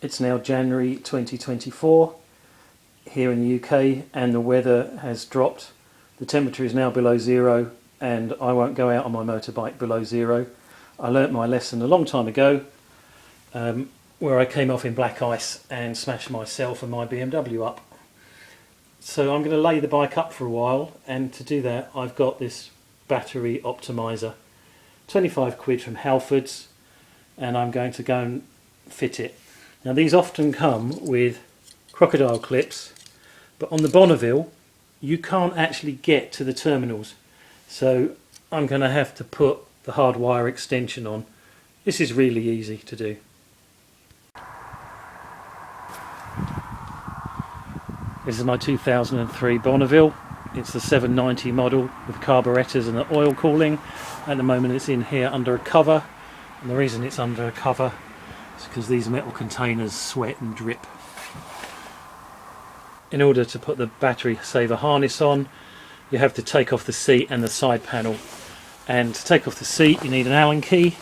It's now January 2024 here in the UK, and the weather has dropped. The temperature is now below zero, and I won't go out on my motorbike below zero. I learnt my lesson a long time ago, where I came off in black ice and smashed myself and my BMW up. So I'm going to lay the bike up for a while, and to do that I've got this battery optimizer, 25 quid from Halfords, and I'm going to go and fit it. Now these often come with crocodile clips, but on the Bonneville you can't actually get to the terminals, so I'm going to have to put the hardwire extension on. This is really easy to do. This is my 2003 Bonneville. It's the 790 model with carburettors and the oil cooling. At the moment it's in here under a cover, and the reason it's under a cover is because these metal containers sweat and drip. In order to put the battery saver harness on, you have to take off the seat and the side panel. And to take off the seat you need an Allen key,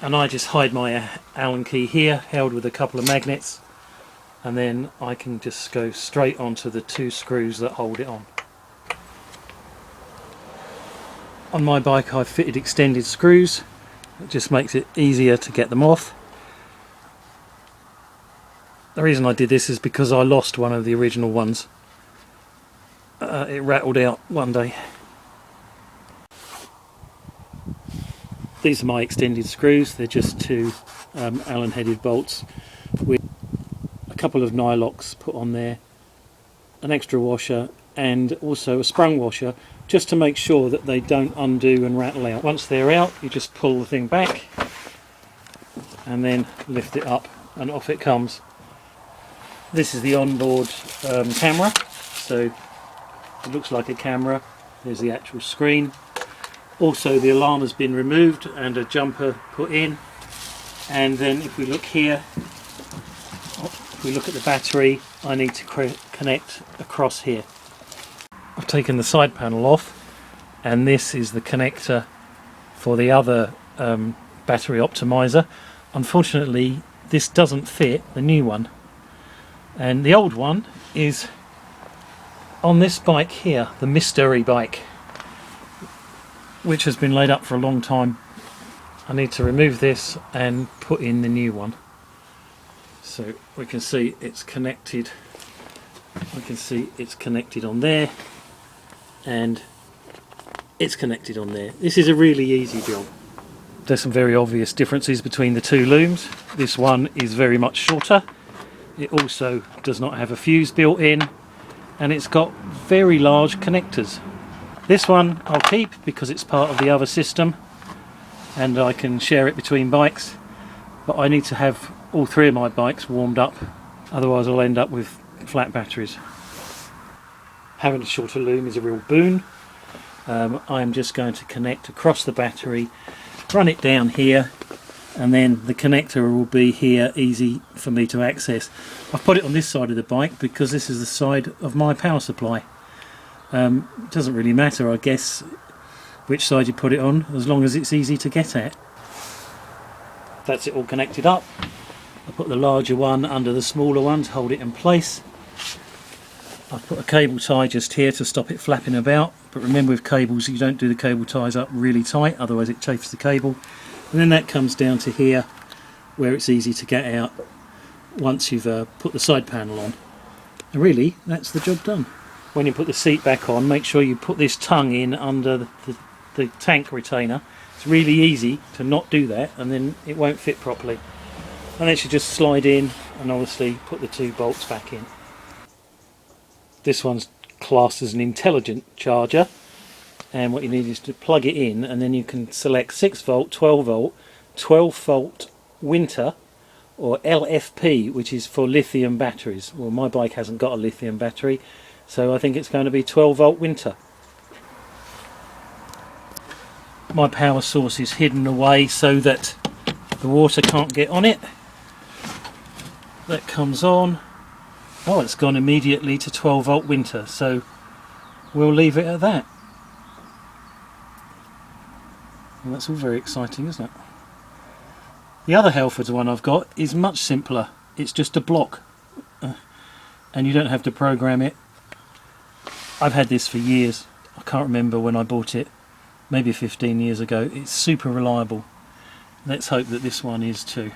and I just hide my Allen key here, held with a couple of magnets, and then I can just go straight onto the two screws that hold it on. On my bike I've fitted extended screws. It just makes it easier to get them off. The reason I did this is because I lost one of the original ones. It rattled out one day. These are my extended screws. They're just two Allen headed bolts with a couple of nylocks put on there, an extra washer, and also a sprung washer, just to make sure that they don't undo and rattle out. Once they're out, you just pull the thing back and then lift it up and off it comes. This is the onboard camera, so it looks like a camera. There's the actual screen. Also the alarm has been removed and a jumper put in, and then if we look here, if we look at the battery, I need to connect across here. I've taken the side panel off, and this is the connector for the other battery optimizer. Unfortunately this doesn't fit the new one, and the old one is on this bike here, the mystery bike, which has been laid up for a long time. I need to remove this and put in the new one. So we can see it's connected. We can see it's connected on there, and it's connected on there. This is a really easy job. There's some very obvious differences between the two looms. This one is very much shorter. It also does not have a fuse built in, and it's got very large connectors. This one I'll keep because it's part of the other system and I can share it between bikes, but I need to have all three of my bikes warmed up, otherwise I'll end up with flat batteries. Having a shorter loom is a real boon. I'm just going to connect across the battery, run it down here, and then the connector will be here, easy for me to access. I've put it on this side of the bike because this is the side of my power supply. It doesn't really matter, I guess, which side you put it on, as long as it's easy to get at. That's it all connected up. I put the larger one under the smaller one to hold it in place. I've put a cable tie just here to stop it flapping about, but remember with cables you don't do the cable ties up really tight, otherwise it chafes the cable. And then that comes down to here, where it's easy to get out once you've put the side panel on. And really, that's the job done. When you put the seat back on, make sure you put this tongue in under the tank retainer. It's really easy to not do that, and then it won't fit properly. And then you just slide in and obviously put the two bolts back in. This one's classed as an intelligent charger, and what you need is to plug it in, and then you can select 6 volt, 12 volt, 12 volt winter, or LFP, which is for lithium batteries. Well, my bike hasn't got a lithium battery, so I think it's going to be 12 volt winter. My power source is hidden away so that the water can't get on it. That comes on. Oh, it's gone immediately to 12 volt winter, so we'll leave it at that. Well, that's all very exciting, isn't it? The other Halfords one I've got is much simpler. it's just a block, and you don't have to program it. I've had this for years. I can't remember when I bought it, maybe 15 years ago. It's super reliable. Let's hope that this one is too.